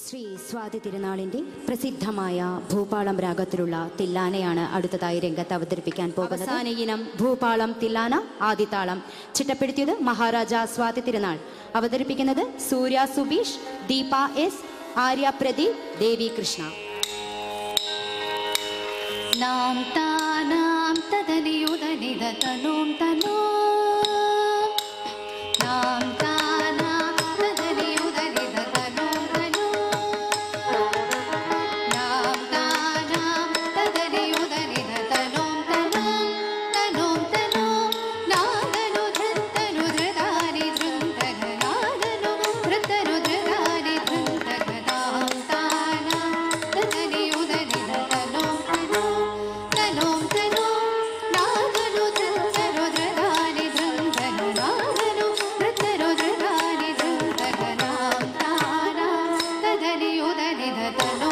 ശ്രീ സ്വാതി തിരുനാളിന്റെ പ്രസിദ്ധമായ ഭൂപാളം രാഗത്തിലുള്ള തില്ലാനയാണ് അടുത്തതായി രംഗത്ത് അവതരിപ്പിക്കാൻ പോകുന്നത്. അവസാന ഇനം ഭൂപാളം തില്ലാന, ആദിതാളം. ചിട്ടപ്പെടുത്തിയത് മഹാരാജ സ്വാതി തിരുനാൾ. അവതരിപ്പിക്കുന്നത് സൂര്യ സുബീഷ്, ദീപ എസ്, ആര്യ പ്രദീപ്, ദേവി കൃഷ്ണ. നാം താനാം തദനിയുദനിദ തനോം തനോ നാം താനാം തദനിയുദനിദ തനോം തനോ നാം താനാം തദനിയുദനിദ തനോം തനോ തനോം തനോ നാദനു ധൃതനു ധൃതാനി ധൃതന നാദനു ധൃതനു ധൃതാനി ധൃതന നാം താനാം തദനിയുദനിദ തനോം തനോ തനോം തനോ നാദനു ധൃതനു ധൃതാനി ധൃതന നാദനു ധൃതനു ധൃതാനി ധൃതന നാം താനാം തദനിയുദനിദ തനോ